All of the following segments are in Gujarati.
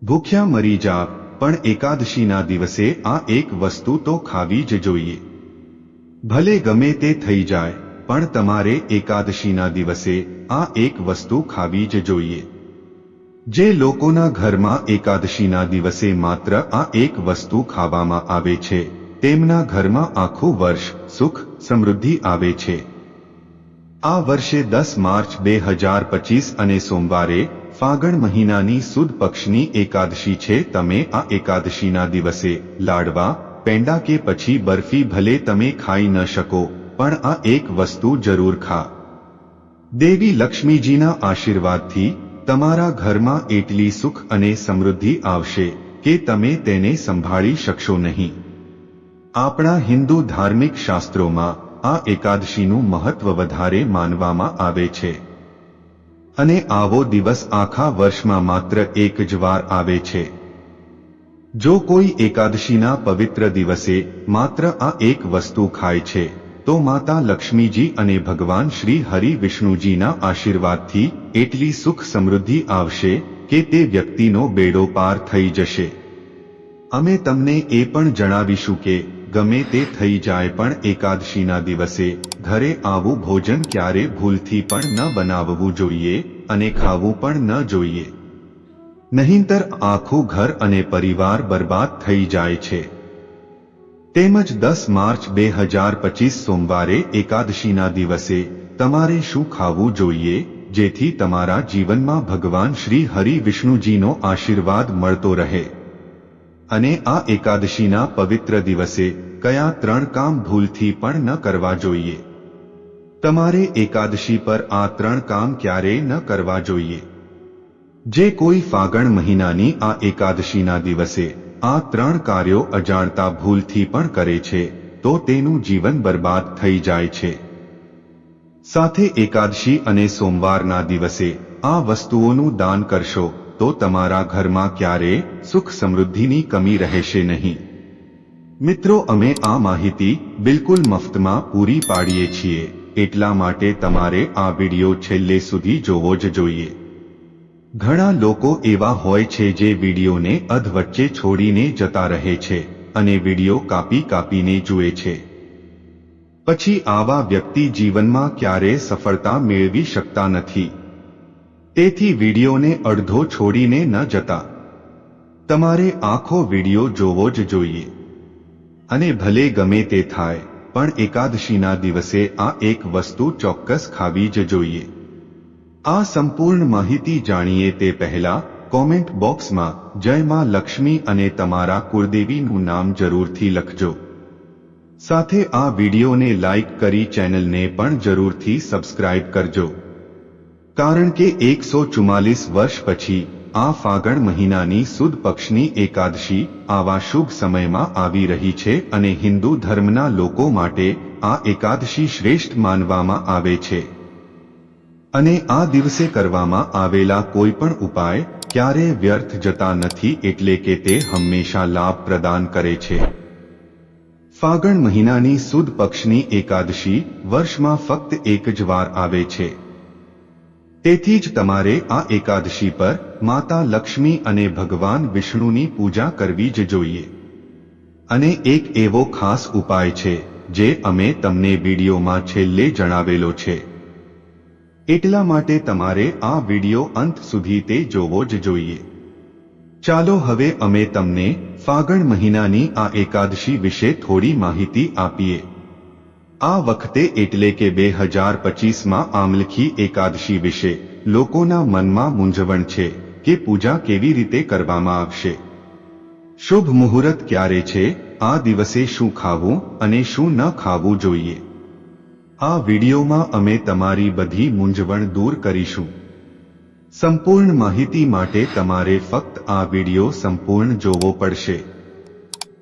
ભૂખ્યા મરી જા, પણ એકાદશીના દિવસે આ એક વસ્તુ તો ખાવી જ જોઈએ. ભલે ગમે તે થઈ જાય, પણ તમારે એકાદશીના દિવસે આ એક વસ્તુ ખાવી જ જોઈએ. જે લોકોના ઘરમાં એકાદશીના દિવસે માત્ર આ એક વસ્તુ ખાવામાં આવે છે, તેમના ઘરમાં આખું વર્ષ સુખ સમૃદ્ધિ આવે છે. આ વર્ષે 10 માર્ચ 2025 અને સોમવારે ફાગણ મહિનાની સુદ પક્ષની એકાદશી છે. તમે આ એકાદશીના દિવસે લાડવા, પેંડા કે પછી બરફી ભલે તમે ખાઈ ન શકો, પણ આ એક વસ્તુ જરૂર ખા. દેવી લક્ષ્મીજીના આશીર્વાદથી તમારા ઘરમાં એટલી સુખ અને સમૃદ્ધિ આવશે કે તમે તેને સંભાળી શકશો નહીં. આપણા હિન્દુ ધાર્મિક શાસ્ત્રોમાં આ એકાદશીનું મહત્વ વધારે માનવામાં આવે છે. અને આવો દિવસ આખા વર્ષમાં માત્ર એક જ વાર આવે છે. જો કોઈ એકાદશીના પવિત્ર દિવસે માત્ર આ એક વસ્તુ ખાય છે, તો માતા લક્ષ્મીજી અને ભગવાન શ્રી હરિ વિષ્ણુજીના આશીર્વાદથી એટલી સુખ સમૃદ્ધિ આવશે કે તે વ્યક્તિનો બેડો પાર થઈ જશે. અમે તમને એ પણ જણાવીશું કે ગમે તે થઈ જાય પણ એકાદશીના દિવસે ઘરે આવું ભોજન ક્યારે ભૂલથી પણ ન બનાવવું જોઈએ અને ખાવું પણ ન જોઈએ. નહીંતર આખું ઘર અને પરિવાર બરબાદ થઈ જાય છે. તેમજ 10 માર્ચ 2025 સોમવારે એકાદશીના દિવસે તમારે શું ખાવું જોઈએ જેથી તમારા જીવનમાં ભગવાન શ્રી હરિ વિષ્ણુજીનો આશીર્વાદ મળતો રહે? અને આ એકાદશીના પવિત્ર દિવસે કયા 3 કામ ભૂલથી પણ ન કરવા જોઈએ? તમારે એકાદશી પર આ 3 કામ ક્યારેય ન કરવા જોઈએ. જે કોઈ ફાગણ મહિનાની આ એકાદશીના દિવસે આ 3 કાર્યો અજાણતા ભૂલથી પણ કરે છે, તો તેનું જીવન બરબાદ થઈ જાય છે. સાથે એકાદશી અને સોમવારના દિવસે આ વસ્તુઓનું દાન કરશો તો તમારા ઘરમાં ક્યારેય સુખ સમૃદ્ધિની કમી રહેશે નહીં. મિત્રો, અમે આ માહિતી બિલકુલ મફતમાં પૂરી પાડીએ છીએ, એટલા માટે તમારે આ વિડિયો છેલ્લે સુધી જોવો જ જોઈએ. ઘણા લોકો એવા હોય છે જે વિડિયોને અધવચ્ચે છોડીને જતા રહે છે અને વિડિયો કાપીને જુએ છે. પછી આવા વ્યક્તિ જીવનમાં ક્યારેય સફળતા મેળવી શકતા નથી. તેથી વિડિયોને અડધો છોડીને ન જતા. તમારે આખો વિડિયો જોવો જ જોઈએ. અને ભલે ગમે તે થાય, પણ એકાદશીના દિવસે આ એક વસ્તુ ચોક્કસ ખાવી જ જોઈએ. આ સંપૂર્ણ માહિતી જાણીએ તે પહેલા કોમેન્ટ બોક્સમાં જય માં લક્ષ્મી અને તમારા કુળદેવીનું નામ જરૂરથી લખજો. સાથે આ વિડિયોને લાઈક કરી ચેનલને પણ જરૂરથી સબસ્ક્રાઇબ કરજો. કારણ કે 144 વર્ષ પછી આ ફાગણ મહિનાની સુદ પક્ષની એકાદશી આવા શુભ સમયમાં આવી રહી છે અને હિન્દુ ધર્મના લોકો માટે આ એકાદશી શ્રેષ્ઠ માનવામાં આવે છે. અને આ દિવસે કરવામાં આવેલા કોઈ પણ ઉપાય ક્યારેય વ્યર્થ જતા નથી, એટલે કે તે હંમેશા લાભ પ્રદાન કરે છે. ફાગણ મહિનાની સુદ પક્ષની એકાદશી વર્ષમાં ફક્ત એક જ વાર આવે છે. તેથી જ તમારે આ એકાદશી પર માતા લક્ષ્મી અને ભગવાન વિષ્ણુની પૂજા કરવી જ જોઈએ. અને એક એવો ખાસ ઉપાય છે જે અમે તમને વિડીયોમાં છેલ્લે જણાવેલો છે. એટલા માટે તમારે આ વિડિયો અંત સુધી તે જોવો જ જોઈએ. ચાલો હવે અમે તમને ફાગણ મહિનાની આ એકાદશી વિશે થોડી માહિતી આપીએ. આ વખતે એટલે કે 2025માં આમલખી એકાદશી વિશે લોકોના મનમાં મૂંઝવણ છે કે પૂજા કેવી રીતે કરવામાં આવશે, શુભ મુહૂર્ત ક્યારે છે, આ દિવસે શું ખાવું અને શું ન ખાવું જોઈએ. આ વિડિયોમાં અમે તમારી બધી મૂંઝવણ દૂર કરીશું. સંપૂર્ણ માહિતી માટે તમારે ફક્ત આ વિડિયો સંપૂર્ણ જોવો પડશે.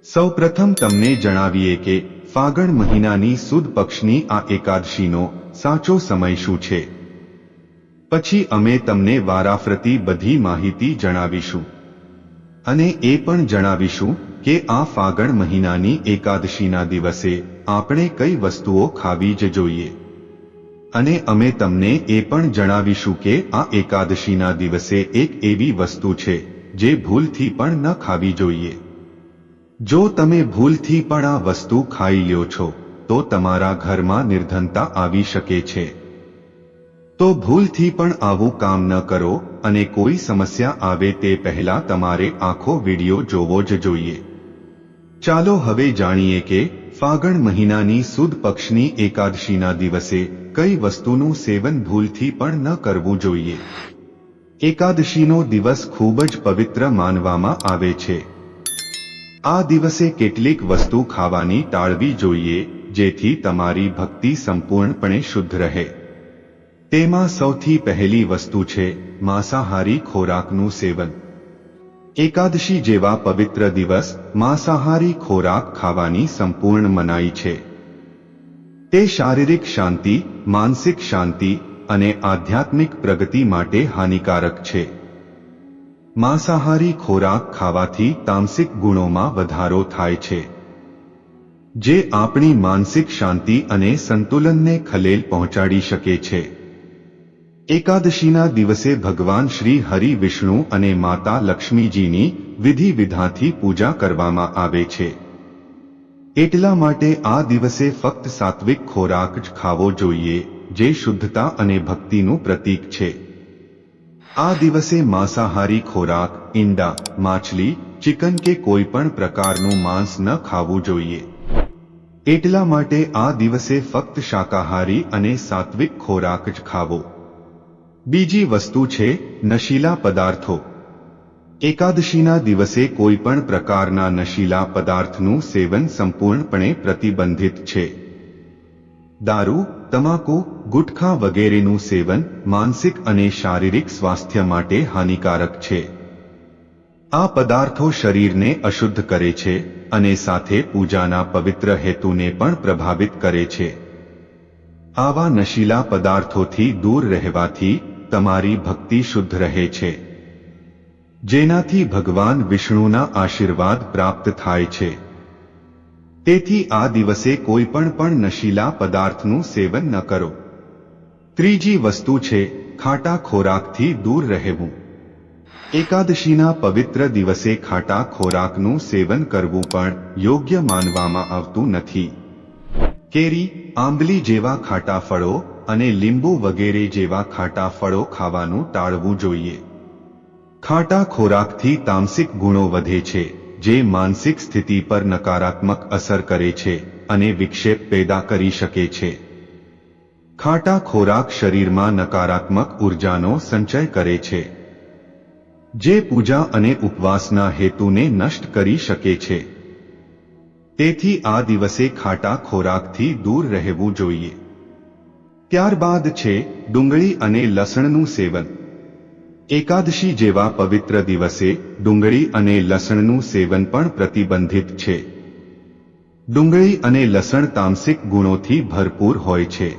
સૌપ્રથમ તમને જણાવીએ કે ફાગણ મહિનાની સુદ પક્ષની આ એકાદશીનો સાચો સમય શું છે. પછી અમે તમને વારાફરતી બધી માહિતી જણાવીશું અને એ પણ જણાવીશું કે આ ફાગણ મહિનાની એકાદશીના દિવસે આપણે કઈ વસ્તુઓ ખાવી જ જોઈએ. અને અમે તમને એ પણ જણાવીશું કે આ એકાદશીના દિવસે એક એવી વસ્તુ છે જે ભૂલથી પણ ન ખાવી જોઈએ. જો તમે ભૂલથી પણ આ વસ્તુ ખાઈ લ્યો છો તો તમારા ઘરમાં નિર્ધનતા આવી શકે છે. તો ભૂલથી પણ આવું કામ ન કરો અને કોઈ સમસ્યા આવે તે પહેલા તમારે આખો વિડિયો જોવો જ જોઈએ. ચાલો હવે જાણીએ કે ફાગણ મહિનાની સુદ પક્ષની એકાદશીના દિવસે કઈ વસ્તુનું સેવન ભૂલથી પણ ન કરવું જોઈએ. એકાદશીનો દિવસ ખૂબ જ પવિત્ર માનવામાં આવે છે. આ દિવસે કેટલીક વસ્તુ ખાવાની ટાળવી જોઈએ જેથી તમારી ભક્તિ સંપૂર્ણપણે શુદ્ધ રહે. તેમાં સૌથી પહેલી વસ્તુ છે માંસાહારી ખોરાકનું સેવન. એકાદશી જેવા પવિત્ર દિવસ માંસાહારી ખોરાક ખાવાની સંપૂર્ણ મનાઈ છે. તે શારીરિક શાંતિ, માનસિક શાંતિ અને આધ્યાત્મિક પ્રગતિ માટે હાનિકારક છે. માંસાહારી ખોરાક ખાવાથી તામસિક ગુણોમાં વધારો થાય છે, જે આપણી માનસિક શાંતિ અને સંતુલનને ખલેલ પહોંચાડી શકે છે. એકાદશીના દિવસે ભગવાન શ્રી હરિ, વિષ્ણુ અને માતા લક્ષ્મીજીની વિધિ વિધાનથી પૂજા કરવામાં આવે છે. એટલા માટે આ દિવસે ફક્ત સાત્વિક ખોરાક જ ખાવો જોઈએ, જે શુદ્ધતા અને ભક્તિનું પ્રતીક છે. આ દિવસે માંસાહારી ખોરાક, ઈંડા, માછલી, ચિકન કે કોઈ પણ પ્રકારનું માંસ ન ખાવું જોઈએ. એટલા માટે આ દિવસે ફક્ત શાકાહારી અને સાત્વિક ખોરાક જ ખાવો. બીજી વસ્તુ છે નશીલા પદાર્થો. એકાદશીના દિવસે કોઈ પણ પ્રકારના નશીલા પદાર્થનું સેવન સંપૂર્ણપણે પ્રતિબંધિત છે. દારૂ, તમાકુ, ગુટખા વગેરેનું સેવન માનસિક અને શારીરિક સ્વાસ્થ્ય માટે હાનિકારક છે. આ પદાર્થો શરીરને અશુદ્ધ કરે છે અને સાથે પૂજાના પવિત્ર હેતુને પણ પ્રભાવિત કરે છે. આવા નશીલા પદાર્થોથી દૂર રહેવાથી તમારી ભક્તિ શુદ્ધ રહે છે, જેનાથી ભગવાન વિષ્ણુના આશીર્વાદ પ્રાપ્ત થાય છે. તેથી આ દિવસે કોઈ પણ નશીલા પદાર્થનું સેવન ન કરો. ત્રીજી વસ્તુ છે ખાટા ખોરાકથી દૂર રહેવું. એકાદશીના પવિત્ર દિવસે ખાટા ખોરાકનું સેવન કરવું પણ યોગ્ય માનવામાં આવતું નથી. કેરી, આંબલી જેવા ખાટા ફળો અને લીંબુ વગેરે જેવા ખાટા ફળો ખાવાનું ટાળવું જોઈએ. ખાટા ખોરાકથી તામસિક ગુણો વધે છે, જે માનસિક સ્થિતિ પર નકારાત્મક અસર કરે છે અને વિક્ષેપ પેદા કરી શકે છે. ખાટા ખોરાક શરીરમાં નકારાત્મક ઉર્જાનો સંચય કરે છે, જે પૂજા અને ઉપવાસના હેતુને નષ્ટ કરી શકે છે. તેથી આ દિવસે ખાટા ખોરાકથી દૂર રહેવું જોઈએ. ત્યારબાદ છે ડુંગળી અને લસણનું સેવન. એકાદશી જેવા પવિત્ર દિવસે ડુંગળી અને લસણનું સેવન પણ પ્રતિબંધિત છે. ડુંગળી અને લસણ તામસિક ગુણોથી ભરપૂર હોય છે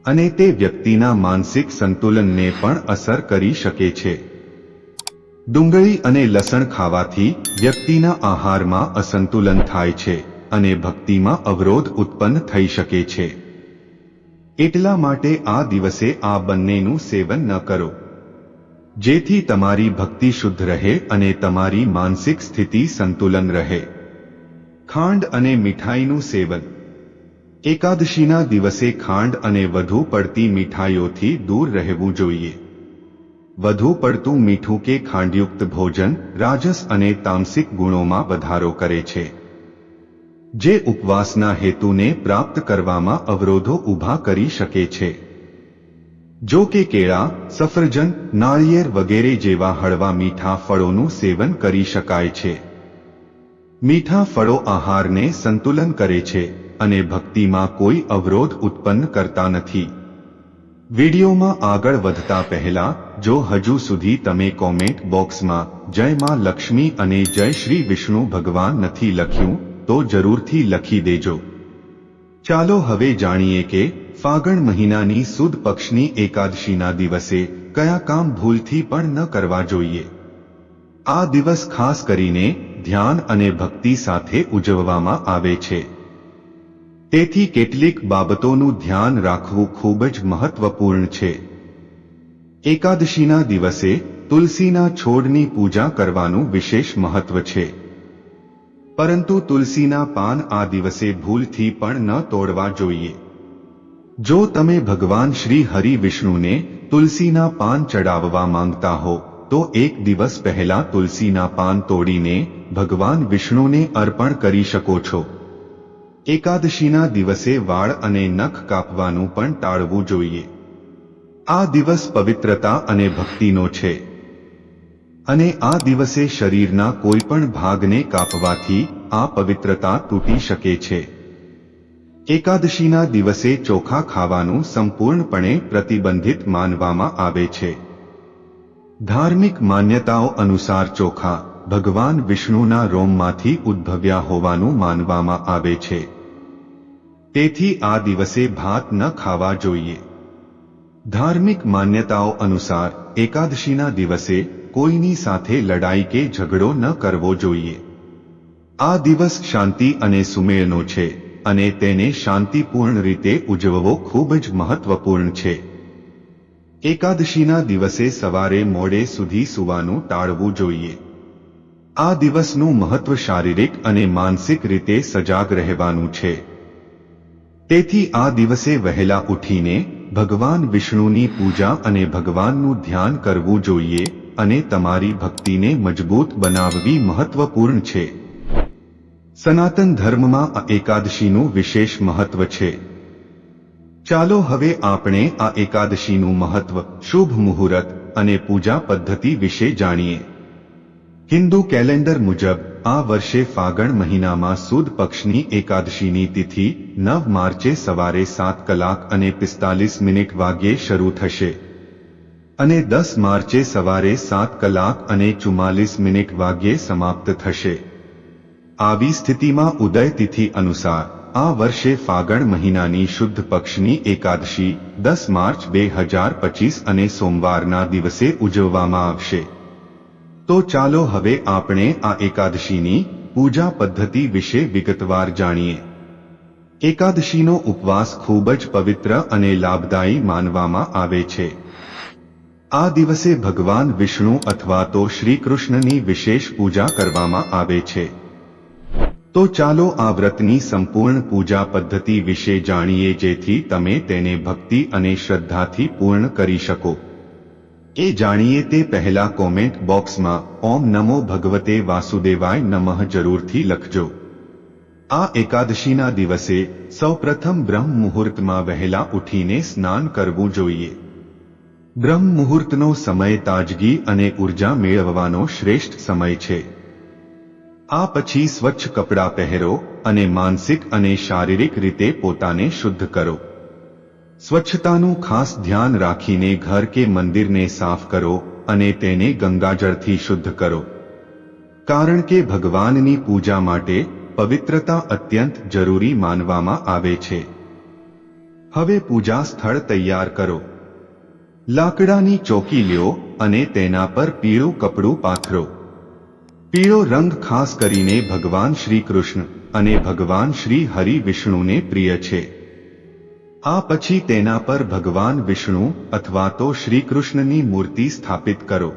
અને તે વ્યક્તિના માનસિક સંતુલનને પણ અસર કરી શકે છે. ડુંગળી અને લસણ ખાવાથી વ્યક્તિના આહારમાં અસંતુલન થાય છે અને ભક્તિમાં અવરોધ ઉત્પન્ન થઈ શકે છે. એટલા માટે આ દિવસે આ બંનેનું સેવન ન કરો, જેથી તમારી ભક્તિ શુદ્ધ રહે અને તમારી માનસિક સ્થિતિ સંતુલન રહે. ખાંડ અને મીઠાઈનું સેવન. એકાદશીના દિવસે ખાંડ અને વધુ પડતી મીઠાઈઓથી દૂર રહેવું જોઈએ. વધુ પડતું મીઠું કે ખાંડયુક્ત ભોજન રાજસ અને તામસિક ગુણોમાં વધારો કરે છે, જે ઉપવાસના હેતુને પ્રાપ્ત કરવામાં અવરોધો ઊભા કરી શકે છે. જો કે કેળા, સફરજન, નાળિયેર વગેરે જેવા હળવા મીઠા ફળોનું સેવન કરી શકાય છે. મીઠા ફળો આહારને સંતુલન કરે છે અને ભક્તિમાં કોઈ અવરોધ ઉત્પન્ન કરતા નથી. વિડીયોમાં આગળ વધતા પહેલા જો હજુ સુધી તમે કોમેન્ટ બોક્સમાં જય માં લક્ષ્મી અને જય શ્રી વિષ્ણુ ભગવાન નથી લખ્યું તો જરૂરથી લખી દેજો. ચાલો હવે જાણીએ કે ફાગણ મહિનાની સુદ પક્ષની એકાદશીના દિવસે કયા કામ ભૂલથી પણ ન કરવા જોઈએ. આ દિવસ ખાસ કરીને ધ્યાન અને ભક્તિ સાથે ઉજવવામાં આવે છે. તેથી કેટલીક બાબતોનું ધ્યાન રાખવું ખૂબ જ મહત્વપૂર્ણ છે. એકાદશીના દિવસે તુલસીના છોડની પૂજા કરવાનું વિશેષ મહત્વ છે, પરંતુ તુલસીના પાન આ દિવસે ભૂલથી પણ ન તોડવા જોઈએ. જો તમે ભગવાન શ્રી હરિ વિષ્ણુને તુલસીના પાન ચડાવવા માંગતા હો તો એક દિવસ પહેલા તુલસીના પાન તોડીને ભગવાન વિષ્ણુને અર્પણ કરી શકો છો. એકાદશીના દિવસે વાળ અને નખ કાપવાનું પણ ટાળવું જોઈએ. આ દિવસ પવિત્રતા અને ભક્તિનો છે, અને આ દિવસે શરીરના કોઈ પણ ભાગને કાપવાથી આ પવિત્રતા તૂટી શકે છે. એકાદશીના દિવસે ચોખા ખાવાનું સંપૂર્ણપણે પ્રતિબંધિત માનવામાં આવે છે. ધાર્મિક માન્યતાઓ અનુસાર ચોખા ભગવાન વિષ્ણુના રોમમાંથી ઉદ્ભવ્યા હોવાનું માનવામાં આવે છે. તેથી આ દિવસે ભાત ન ખાવા જોઈએ. ધાર્મિક માન્યતાઓ અનુસાર એકાદશીના દિવસે કોઈની સાથે લડાઈ કે ઝઘડો ન કરવો જોઈએ. આ દિવસ શાંતિ અને સુમેળનો છે, અને તેને શાંતિપૂર્ણ રીતે ઉજવવો ખૂબ જ મહત્વપૂર્ણ છે. એકાદશીના દિવસે સવારે મોડે સુધી સૂવાનું ટાળવું જોઈએ. આ દિવસનું મહત્વ શારીરિક અને માનસિક રીતે સજાગ રહેવાનું છે. તેથી આ દિવસે વહેલા ઉઠીને ભગવાન વિષ્ણુની પૂજા અને ભગવાનનું ધ્યાન કરવું જોઈએ અને તમારી ભક્તિને મજબૂત બનાવવી મહત્વપૂર્ણ છે. સનાતન ધર્મમાં આ એકાદશીનું વિશેષ મહત્વ છે. ચાલો હવે આપણે આ એકાદશીનું મહત્વ, શુભ મુહૂર્ત અને પૂજા પદ્ધતિ વિશે જાણીએ. હિન્દુ કેલેન્ડર મુજબ આ વર્ષે ફાગણ મહિનામાં સુદ પક્ષની એકાદશીની તિથિ 9 માર્ચે સવારે 7:45 વાગ્યે શરૂ થશે અને 10 માર્ચે સવારે 7:44 વાગ્યે સમાપ્ત થશે. આવી સ્થિતિમાં ઉદય તિથિ અનુસાર આ વર્ષે ફાગણ મહિનાની શુદ્ધ પક્ષની એકાદશી 10 માર્ચ 2025 અને સોમવારના દિવસે ઉજવવામાં આવશે. તો ચાલો હવે આપણે આ એકાદશીની પૂજા પદ્ધતિ વિશે વિગતવાર જાણીએ. એકાદશીનો ઉપવાસ ખૂબ જ પવિત્ર અને લાભદાયી માનવામાં આવે છે. આ દિવસે ભગવાન વિષ્ણુ અથવા તો શ્રી કૃષ્ણની વિશેષ પૂજા કરવામાં આવે છે. તો ચાલો આ વ્રતની સંપૂર્ણ પૂજા પદ્ધતિ વિશે જાણીએ, જેથી તમે તેને ભક્તિ અને શ્રદ્ધાથી પૂર્ણ કરી શકો. એ જાણીએ તે પહેલા કોમેન્ટ બોક્સમાં ઓમ નમો ભગવતે વાસુદેવાય નમઃ જરૂરથી લખજો. આ એકાદશીના દિવસે સૌપ્રથમ બ્રહ્મ મુહૂર્તમાં વહેલા ઉઠીને સ્નાન કરવું જોઈએ. બ્રહ્મ મુહૂર્તનો સમય તાજગી અને ઉર્જા મેળવવાનો શ્રેષ્ઠ સમય છે. આ પછી સ્વચ્છ કપડાં પહેરો અને માનસિક અને શારીરિક રીતે પોતાને શુદ્ધ કરો. સ્વચ્છતાનું ખાસ ધ્યાન રાખીને ઘર કે મંદિરને સાફ કરો અને તેને ગંગાજળથી શુદ્ધ કરો, કારણ કે ભગવાનની પૂજા માટે પવિત્રતા અત્યંત જરૂરી માનવામાં આવે છે. હવે પૂજા સ્થળ તૈયાર કરો. લાકડાની ચોકી લ્યો અને તેના પર પીળું કપડું પાથરો. પીળો રંગ ખાસ કરીને ભગવાન શ્રી કૃષ્ણ અને ભગવાન શ્રી હરિ વિષ્ણુને પ્રિય છે. આ પછી તેના પર ભગવાન વિષ્ણુ અથવા તો શ્રી કૃષ્ણની મૂર્તિ સ્થાપિત કરો.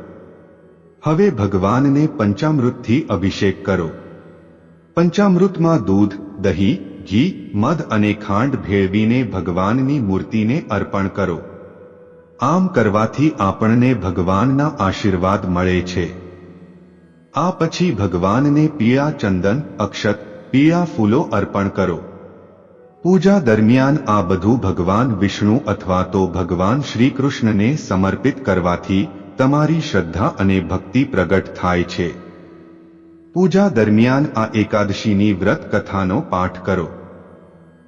હવે ભગવાનને પંચામૃતથી અભિષેક કરો. પંચામૃતમાં દૂધ, દહીં, ઘી, મધ અને ખાંડ ભેળવીને ભગવાનની મૂર્તિને અર્પણ કરો. આમ કરવાથી આપણને ભગવાનના આશીર્વાદ મળે છે. આ પછી ભગવાનને પીળા ચંદન, અક્ષત, પીળા ફૂલો અર્પણ કરો. પૂજા દરમિયાન આ બધું ભગવાન વિષ્ણુ અથવા તો ભગવાન શ્રી કૃષ્ણને સમર્પિત કરવાથી તમારી શ્રદ્ધા અને ભક્તિ પ્રગટ થાય છે. પૂજા દરમિયાન આ એકાદશીની વ્રત કથાનો પાઠ કરો.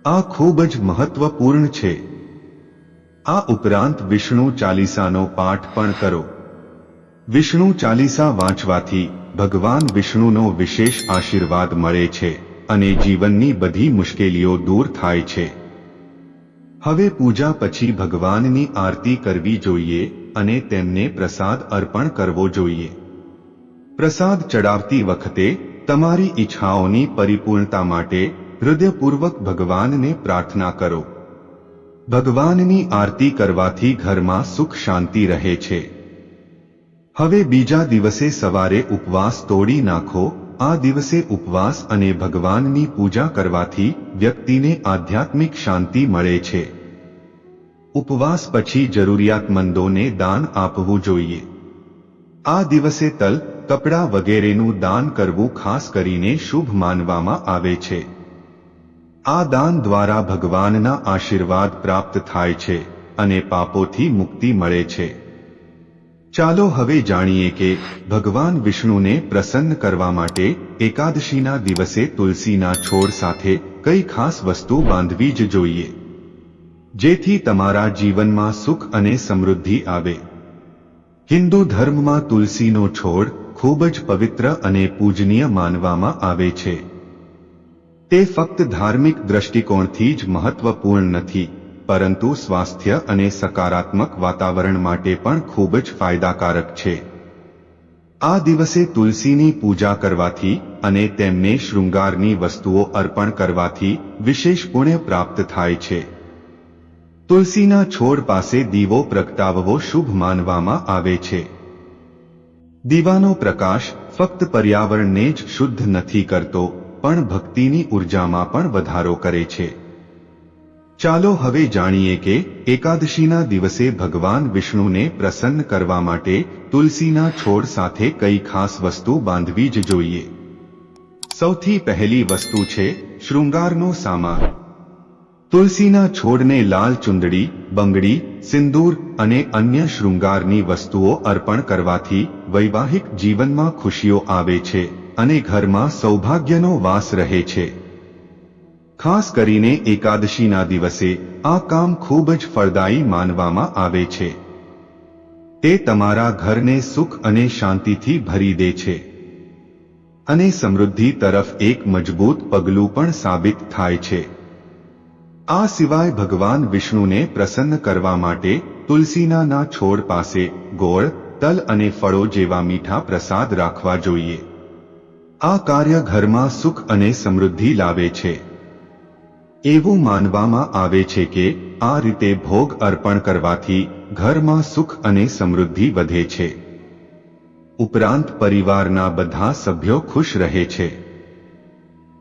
આ ખૂબ જ મહત્વપૂર્ણ છે. આ ઉપરાંત વિષ્ણુ ચાલીસાનો પાઠ પણ કરો. વિષ્ણુ ચાલીસા વાંચવાથી ભગવાન વિષ્ણુનો વિશેષ આશીર્વાદ મળે છે અને જીવનની બધી મુશ્કેલીઓ દૂર થાય છે. હવે પૂજા પછી ભગવાનની આરતી કરવી જોઈએ અને તેમને પ્રસાદ અર્પણ કરવો જોઈએ. પ્રસાદ ચડાવતી વખતે તમારી ઈચ્છાઓની પરિપૂર્ણતા માટે હૃદયપૂર્વક ભગવાનને પ્રાર્થના કરો. ભગવાનની આરતી કરવાથી ઘરમાં સુખ શાંતિ રહે છે. હવે બીજા દિવસે સવારે ઉપવાસ તોડી નાખો. આ દિવસે ઉપવાસ અને ભગવાનની પૂજા કરવાથી વ્યક્તિને આધ્યાત્મિક શાંતિ મળે છે. ઉપવાસ પછી જરૂરિયાતમંદોને દાન આપવું જોઈએ. આ દિવસે તલ, કપડાં વગેરેનું દાન કરવું ખાસ કરીને શુભ માનવામાં આવે છે. આ દાન દ્વારા ભગવાનના આશીર્વાદ પ્રાપ્ત થાય છે અને પાપોથી મુક્તિ મળે છે. ચાલો હવે જાણીએ કે ભગવાન વિષ્ણુને પ્રસન્ન કરવા માટે એકાદશીના દિવસે તુલસીના છોડ સાથે કઈ ખાસ વસ્તુ બાંધવી જ જોઈએ, જેથી તમારા જીવનમાં સુખ અને સમૃદ્ધિ આવે. હિન્દુ ધર્મમાં તુલસીનો છોડ ખૂબ જ પવિત્ર અને પૂજનીય માનવામાં આવે છે. તે ફક્ત ધાર્મિક દ્રષ્ટિકોણથી જ મહત્વપૂર્ણ નથી, પરંતુ સ્વાસ્થ્ય અને સકારાત્મક વાતાવરણ માટે પણ ખૂબ જ ફાયદાકારક છે. આ દિવસે તુલસીની પૂજા કરવાથી અને તેમને શૃંગારની વસ્તુઓ અર્પણ કરવાથી વિશેષ પુણ્ય પ્રાપ્ત થાય છે. તુલસીના છોડ પાસે દીવો પ્રગટાવવો શુભ માનવામાં આવે છે. દીવાનો પ્રકાશ ફક્ત પર્યાવરણને જ શુદ્ધ નથી કરતો, પણ ભક્તિની ઉર્જામાં પણ વધારો કરે છે. ચાલો હવે જાણીએ કે એકાદશીના દિવસે ભગવાન વિષ્ણુને પ્રસન્ન કરવા માટે તુલસીના છોડ સાથે કઈ ખાસ વસ્તુ બાંધવી જ જોઈએ. સૌથી પહેલી વસ્તુ છે શૃંગારનો સામાન. તુલસીના છોડને લાલ ચુંદડી, બંગડી, સિંદૂર અને અન્ય શૃંગારની વસ્તુઓ અર્પણ કરવાથી વૈવાહિક જીવનમાં ખુશીઓ આવે છે અને ઘરમાં સૌભાગ્યનો વાસ રહે છે. ખાસ કરીને એકાદશીના દિવસે આ કામ ખૂબ જ ફળદાયી માનવામાં આવે છે. તે તમારા ઘરને સુખ અને શાંતિથી ભરી દે છે અને સમૃદ્ધિ તરફ એક મજબૂત પગલું પણ સાબિત થાય છે. આ સિવાય ભગવાન વિષ્ણુને પ્રસન્ન કરવા માટે તુલસીના છોડ પાસે ગોળ, તલ અને ફળો જેવા મીઠા પ્રસાદ રાખવા જોઈએ. આ કાર્ય ઘરમાં સુખ અને સમૃદ્ધિ લાવે છે. એવું માનવામાં આવે છે કે આ રીતે ભોગ અર્પણ કરવાથી ઘરમાં સુખ અને સમૃદ્ધિ વધે છે. ઉપરાંત પરિવારના બધા સભ્યો ખુશ રહે છે.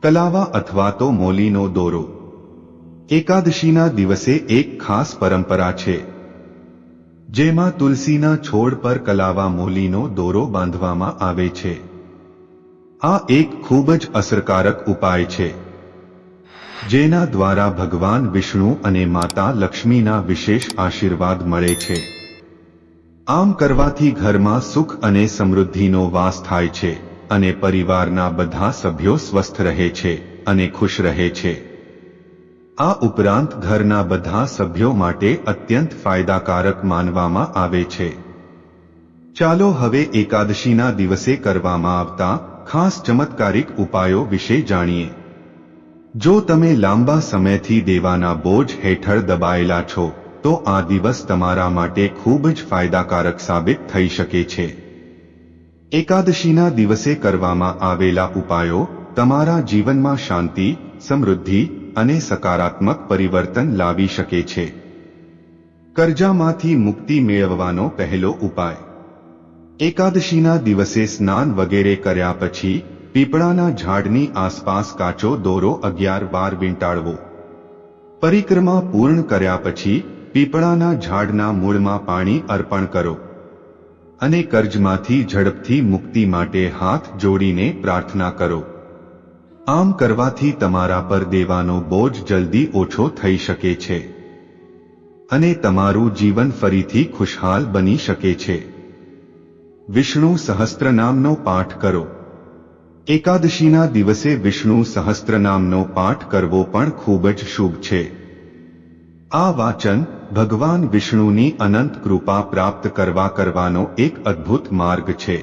કલાવા અથવા તો મોલીનો દોરો. એકાદશીના દિવસે એક ખાસ પરંપરા છે, જેમાં તુલસીના છોડ પર કલાવા મોલીનો દોરો બાંધવામાં આવે છે. આ એક ખૂબ જ અસરકારક ઉપાય છે, જેના દ્વારા ભગવાન વિષ્ણુ અને માતા લક્ષ્મીના વિશેષ આશીર્વાદ મળે છે. આમ કરવાથી ઘરમાં સુખ અને સમૃદ્ધિનો વાસ થાય છે અને પરિવારના બધા સભ્યો સ્વસ્થ રહે છે અને ખુશ રહે છે. આ ઉપરાંત ઘરના બધા સભ્યો માટે અત્યંત ફાયદાકારક માનવામાં આવે છે. ચાલો હવે એકાદશીના દિવસે કરવામાં આવતા ખાસ ચમત્કારિક ઉપાયો વિશે જાણીએ. જો તમે લાંબા સમયથી દેવાના બોજ હેઠળ દબાયેલા છો, તો આ દિવસ તમારા માટે ખૂબ જ ફાયદાકારક સાબિત થઈ શકે છે. એકાદશીના દિવસે કરવામાં આવેલા ઉપાયો તમારા જીવનમાં શાંતિ, સમૃદ્ધિ અને સકારાત્મક પરિવર્તન લાવી શકે છે. કર્જામાંથી મુક્તિ મેળવવાનો પહેલો ઉપાય. એકાદશીના દિવસે સ્નાન વગેરે કર્યા પછી પીપળાના ઝાડની આસપાસ કાચો દોરો 11 વાર વીંટાળવો. પરિક્રમા પૂર્ણ કર્યા પછી પીપળાના ઝાડના મૂળમાં પાણી અર્પણ કરો અને કર્જમાંથી ઝડપથી મુક્તિ માટે હાથ જોડીને પ્રાર્થના કરો. આમ કરવાથી તમારા પર દેવાનો બોજ જલ્દી ઓછો થઈ શકે છે અને તમારું જીવન ફરીથી ખુશહાલ બની શકે છે. વિષ્ણુ સહસ્ત્રનામનો પાઠ કરો. એકાદશીના દિવસે વિષ્ણુ સહસ્ત્રનામનો પાઠ કરવો પણ ખૂબ જ શુભ છે. આ વાચન ભગવાન વિષ્ણુની અનંત કૃપા પ્રાપ્ત કરવાનો એક અદ્ભુત માર્ગ છે.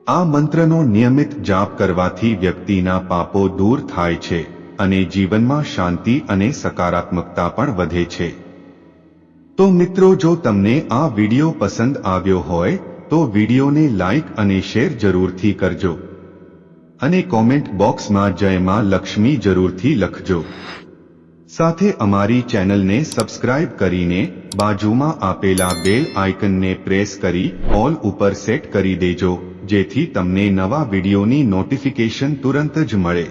આ મંત્રનો નિયમિત જાપ કરવાથી વ્યક્તિના પાપો દૂર થાય છે અને જીવનમાં શાંતિ અને સકારાત્મકતા પણ વધે છે. તો મિત્રો, જો તમને આ વિડિયો પસંદ આવ્યો હોય તો વિડિયોને લાઇક અને શેર જરૂરથી કરજો અને કોમેન્ટ બોક્સમાં જય માં લક્ષ્મી જરૂરથી લખજો. સાથે અમારી ચેનલને સબસ્ક્રાઇબ કરીને બાજુમાં આપેલા બેલ આઇકનને પ્રેસ કરી ઓલ ઉપર સેટ કરી દેજો, જેથી તમને નવા વિડીયોની નોટિફિકેશન તુરંત જ મળે।